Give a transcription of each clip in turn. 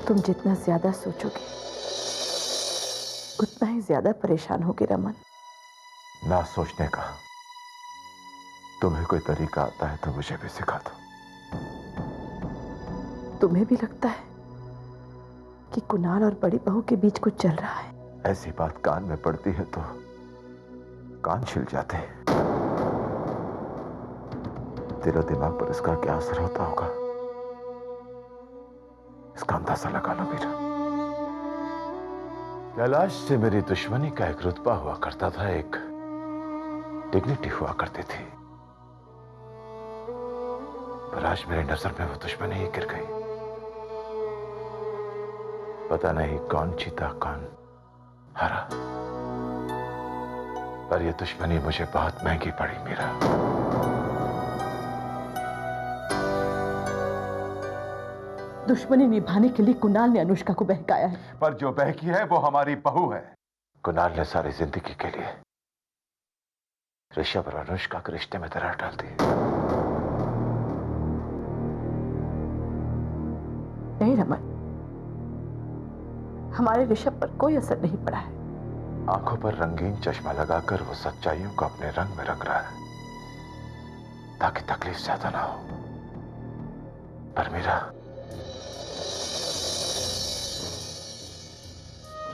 तुम जितना ज्यादा सोचोगे उतना ही ज्यादा परेशान होगे रमन। ना सोचने का तुम्हें कोई तरीका आता है तो मुझे भी सिखा दो। तुम्हें भी लगता है कि कुणाल और बड़ी बहू के बीच कुछ चल रहा है? ऐसी बात कान में पड़ती है तो कान छिल जाते हैं। दिलो दिमाग पर इसका क्या असर होता होगा, इसका अंदाजा लगा लो मीरा। कैलाश से मेरी दुश्मनी का एक रुतबा हुआ करता था, एक डिग्निटी हुआ करती थी, पर आज मेरी नजर में वो दुश्मनी ही गिर गई। पता नहीं कौन जीता कौन हारा, पर यह दुश्मनी मुझे बहुत महंगी पड़ी मीरा। दुश्मनी निभाने के लिए कुणाल ने अनुष्का को बहकाया है। पर जो बहकी है वो हमारी बहू है। कुणाल ने सारी जिंदगी के लिए ऋषभ और अनुष्का के रिश्ते में दरार डाल दी। नहीं रमन, हमारे ऋषभ पर कोई असर नहीं पड़ा है। आंखों पर रंगीन चश्मा लगाकर वो सच्चाइयों को अपने रंग में रंग रहा है ताकि तकलीफ ज्यादा ना हो। पर मेरा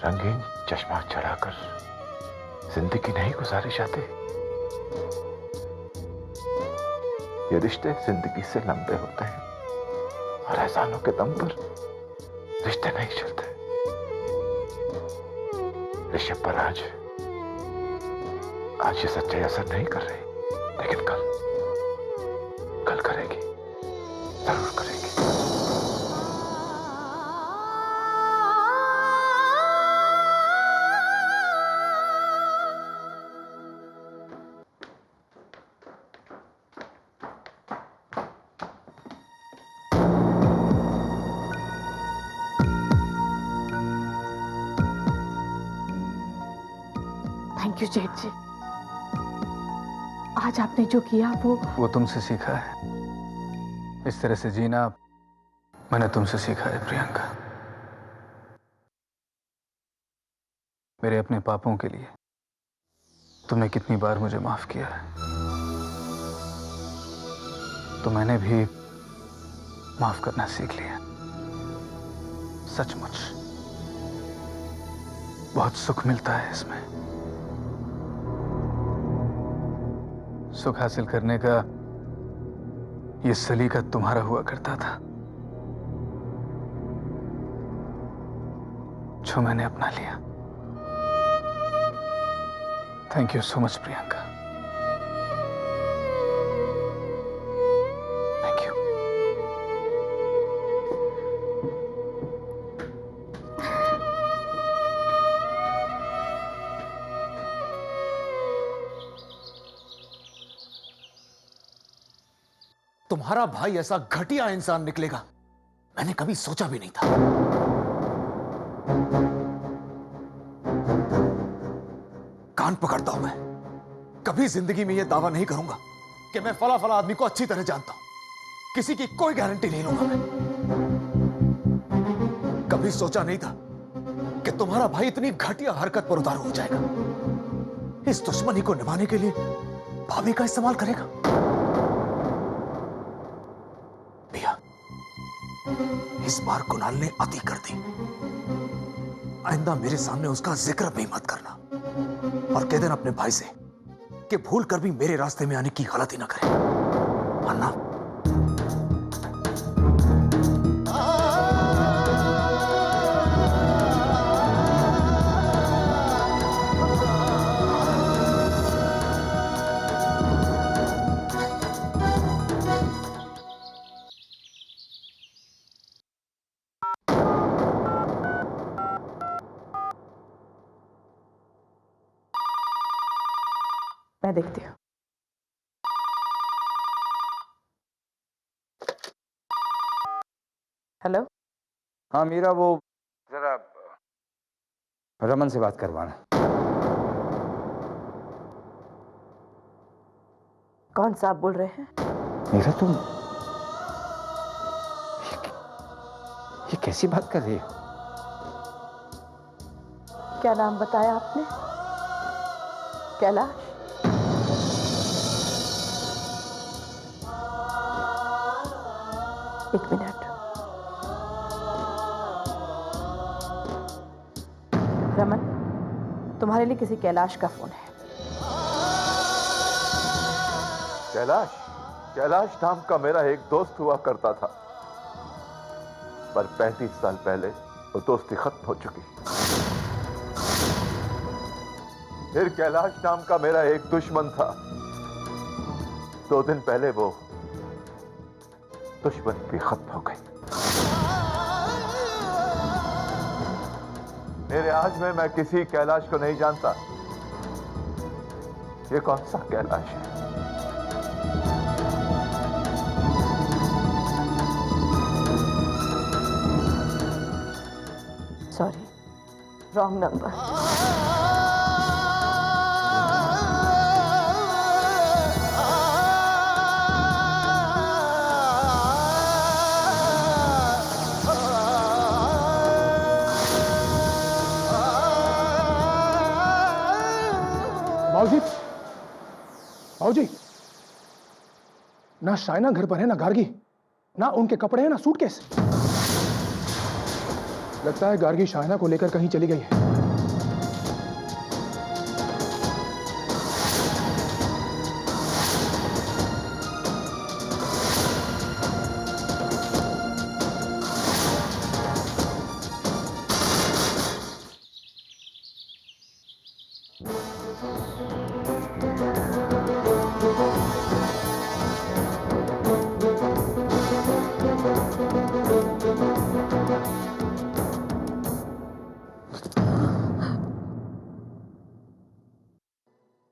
रंगीन चश्मा चढ़ाकर जिंदगी नहीं गुजारी जाती। ये रिश्ते जिंदगी से लंबे होते हैं और एहसानों के दम पर रिश्ते नहीं चलते। ऋषभ पर आज ये सच्चाई असर नहीं कर रही, लेकिन कल करेगी, जरूर करेगी। थैंक यू जेठ जी। आज आपने जो किया वो तुमसे सीखा है। इस तरह से जीना मैंने तुमसे सीखा है प्रियंका। मेरे अपने पापों के लिए तुमने कितनी बार मुझे माफ किया है, तो मैंने भी माफ करना सीख लिया। सचमुच बहुत सुख मिलता है इसमें। सुख हासिल करने का ये सलीका तुम्हारा हुआ करता था, जो मैंने अपना लिया। Thank you so much Priyanka. Thank you. तुम्हारा भाई ऐसा घटिया इंसान निकलेगा मैंने कभी सोचा भी नहीं था। कान पकड़ता हूं मैं, कभी जिंदगी में यह दावा नहीं करूंगा कि मैं फला फला आदमी को अच्छी तरह जानता हूं। किसी की कोई गारंटी नहीं लूंगा मैं। कभी सोचा नहीं था कि तुम्हारा भाई इतनी घटिया हरकत पर उतारू हो जाएगा। इस दुश्मनी को निभाने के लिए भाभी का इस्तेमाल करेगा। इस बार कुणाल ने अति कर दी। आइंदा मेरे सामने उसका जिक्र भी मत करना और कह देना अपने भाई से कि भूल कर भी मेरे रास्ते में आने की गलती ना करे, वरना मैं देखती हूँ। हेलो। हाँ मीरा, वो जरा रमन से बात करवाना। कौन सा आप बोल रहे हैं? मीरा, तुम ये कैसी बात कर रही हो? क्या नाम बताया आपने? कैलाश? एक मिनट। रमन, तुम्हारे लिए किसी कैलाश का फोन है। कैलाश? कैलाश नाम का मेरा एक दोस्त हुआ करता था, पर 35 साल पहले वो दोस्ती खत्म हो चुकी। फिर कैलाश नाम का मेरा एक दुश्मन था। 2 दिन पहले वो दुश्मन भी खत्म हो गई। मेरे आज में मैं किसी कैलाश को नहीं जानता। ये कौन सा कैलाश है? Sorry, wrong number. बाबूजी, बाबूजी, ना शाइना घर पर है, ना गार्गी, ना उनके कपड़े हैं, ना सूटकेस। लगता है गार्गी शाइना को लेकर कहीं चली गई है।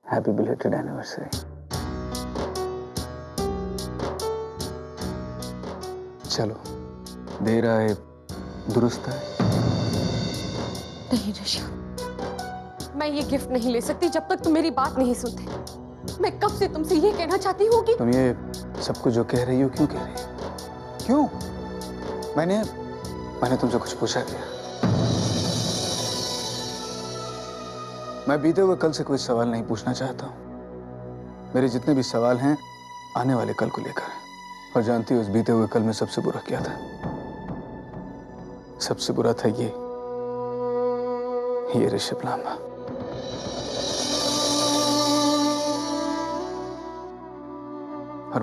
Happy belated anniversary. चलो, देर आए दुरुस्त है। नहीं ऋषभ, मैं ये गिफ्ट नहीं ले सकती जब तक तुम मेरी बात नहीं सुनते। मैं कब से तुमसे ये कहना चाहती हूँ कि तुम ये सब कुछ जो कह रही हो क्यों कह रही हो? क्यों? मैंने तुमसे कुछ पूछा क्या? मैं बीते हुए कल से कोई सवाल नहीं पूछना चाहता हूं। मेरे जितने भी सवाल हैं आने वाले कल को लेकर हैं। और जानती हो उस बीते हुए कल में सबसे बुरा क्या था? सबसे बुरा था ये ऋषभ लांबा। और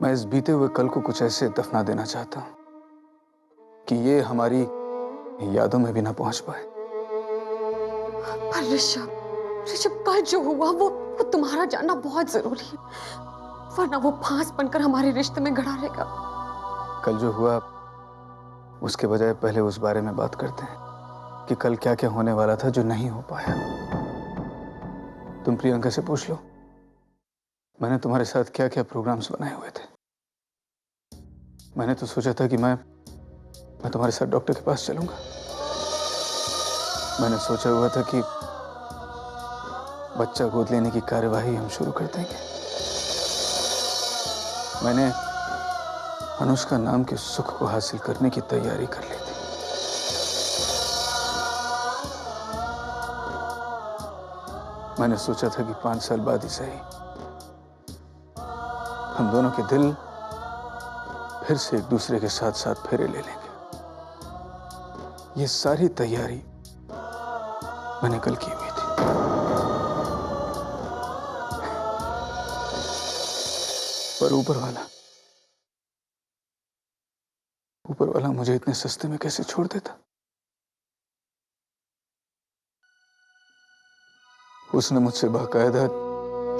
मैं इस बीते हुए कल को कुछ ऐसे दफना देना चाहता हूं कि ये हमारी यादों में भी ना पहुंच पाए। पर ऋषभ कल जो हुआ वो तुम्हारा जानना बहुत जरूरी है, वरना वो फांस बनकर हमारे रिश्ते में गड़ा रहेगा। कल जो हुआ उसके बजाय पहले उस बारे में बात करते हैं कि कल क्या क्या होने वाला था जो नहीं हो पाया। तुम प्रियंका से पूछ लो, मैंने तुम्हारे साथ क्या क्या प्रोग्राम्स बनाए हुए थे। मैंने तो सोचा था कि मैं तुम्हारे साथ डॉक्टर के पास चलूंगा। मैंने सोचा हुआ था कि बच्चा गोद लेने की कार्यवाही हम शुरू कर देंगे। मैंने अनुष्का नाम के सुख को हासिल करने की तैयारी कर ली थी। मैंने सोचा था कि 5 साल बाद ही सही हम दोनों के दिल फिर से एक दूसरे के साथ साथ फेरे ले लेंगे। ये सारी तैयारी मैंने कल की हुई थी। पर ऊपर वाला मुझे इतने सस्ते में कैसे छोड़ देता? उसने मुझसे बाकायदा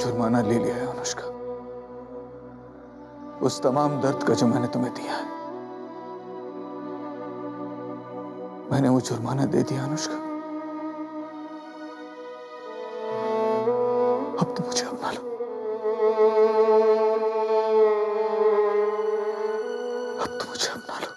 जुर्माना ले लिया है अनुष्का। उस तमाम दर्द का जो मैंने तुम्हें दिया है, मैंने वो जुर्माना दे दिया अनुष्का। अब तो मुझे अपना लो। अब तो मुझे अपना लो।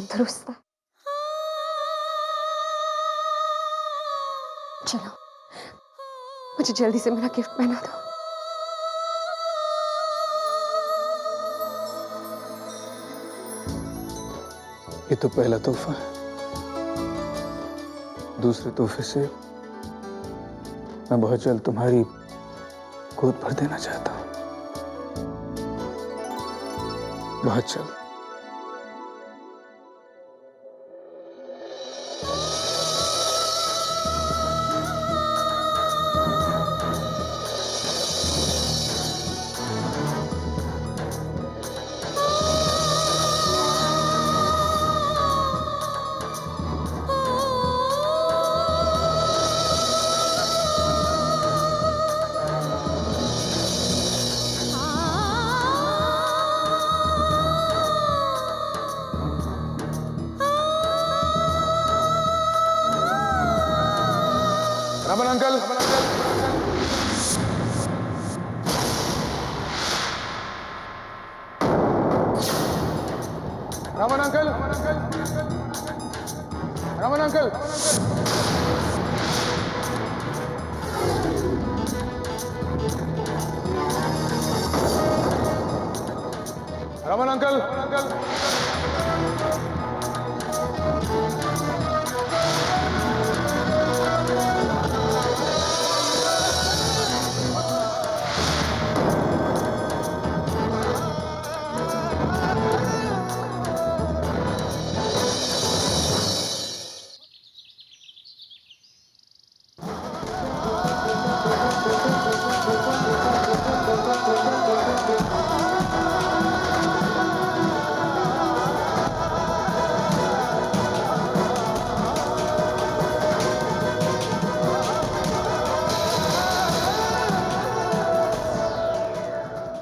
दुरुस्त है। चलो मुझे जल्दी से मेरा गिफ्ट पहना दो। ये तो पहला तोहफा है। दूसरे तोहफे से मैं बहुत जल्द तुम्हारी गोद भर देना चाहता हूं, बहुत जल्द। Raman uncle, Raman uncle, Raman uncle, Raman uncle,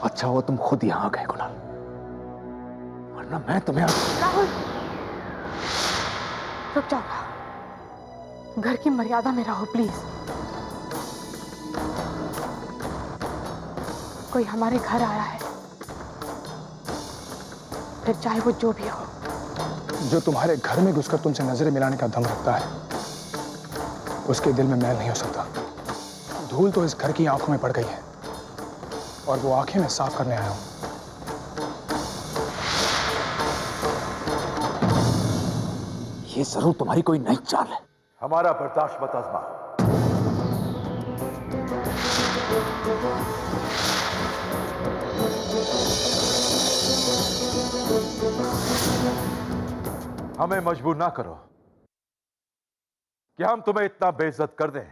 अच्छा हुआ तुम खुद यहां आ गए कुणाल, वरना मैं तुम्हें राहुल रुक जाओ, घर की मर्यादा में रहो प्लीज। कोई हमारे घर आया है, फिर चाहे वो जो भी हो। जो तुम्हारे घर में घुसकर तुमसे नजरें मिलाने का दम रखता है, उसके दिल में मैल नहीं हो सकता। धूल तो इस घर की आंखों में पड़ गई है और वो आंखें मैं साफ करने आया हूं। ये जरूर तुम्हारी कोई नई चाल है। हमारा बर्दाश्त मत आजमा। हमें मजबूर ना करो कि हम तुम्हें इतना बेइज्जत कर दें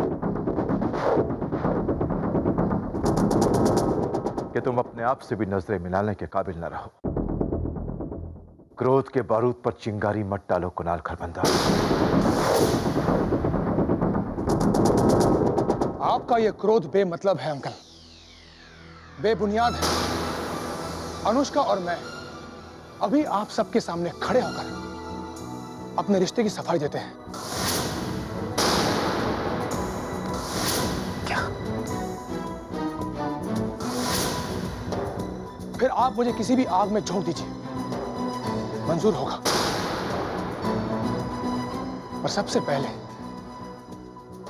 कि तुम अपने आप से भी नजरें मिलाने के काबिल न रहो। क्रोध के बारूद पर चिंगारी मत डालो कुणाल खरबंदा। आपका ये क्रोध बेमतलब है अंकल, बेबुनियाद है। अनुष्का और मैं अभी आप सबके सामने खड़े होकर अपने रिश्ते की सफाई देते हैं। क्या? फिर आप मुझे किसी भी आग में झोंक दीजिए, मंजूर होगा। और सबसे पहले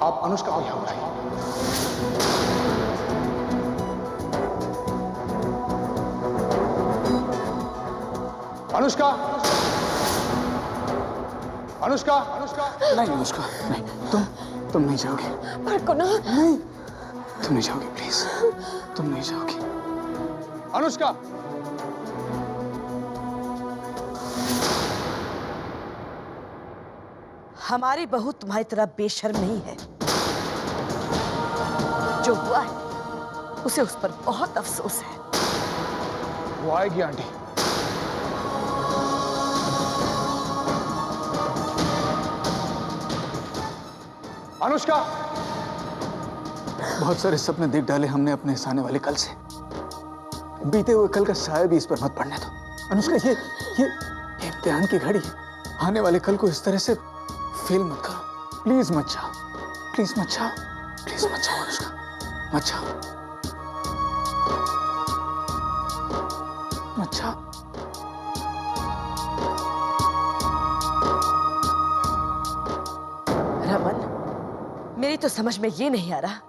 आप अनुष्का को यहां बुलाइए। अनुष्का, अनुष्का, अनुष्का। नहीं अनुष्का, नहीं, तुम नहीं जाओगी। पर कुणाल, नहीं, तुम नहीं जाओगी प्लीज, तुम नहीं जाओगी। अनुष्का, हमारी बहू तुम्हारी तरह बेशर्म नहीं है। जो हुआ है उसे उस पर बहुत अफसोस है। वो आएगी आंटी। अनुष्का, बहुत सारे सपने देख डाले हमने अपने इस आने वाले कल से। बीते हुए कल का साया भी इस पर मत पड़ने दो। अनुष्का, ये इम्तिहान की घड़ी है। आने वाले कल को इस तरह से फेल मत करो। प्लीज मत जाओ, प्लीज मत जाओ, प्लीज मत जाओ अनुष्का, मत जाओ, मत जाओ। मेरी तो समझ में ये नहीं आ रहा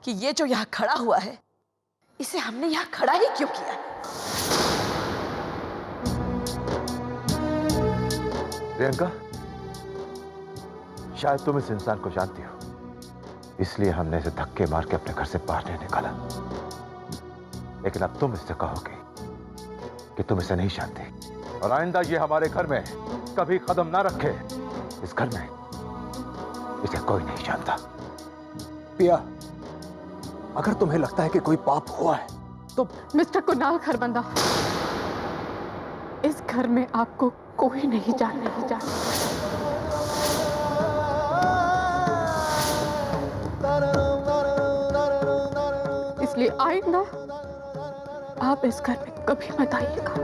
कि ये जो यहाँ खड़ा हुआ है, इसे हमने यहाँ खड़ा ही क्यों किया? प्रियंका, शायद तुम इस इंसान को जानती हो, इसलिए हमने इसे धक्के मार के अपने घर से बाहर नहीं निकाला। लेकिन अब तुम इससे कहोगे कि तुम इसे नहीं जानती, और आइंदा ये हमारे घर में कभी कदम ना रखे। इस घर में इसे कोई नहीं जानता। पिया, अगर तुम्हें लगता है कि कोई पाप हुआ है तो मिस्टर कुणाल खरबंदा, इस घर में आपको कोई नहीं जानता। इसलिए आइंदा आप इस घर में कभी मत आइएगा।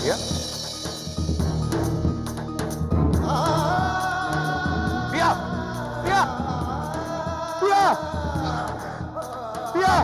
पिया! पिया! पिया! पिया!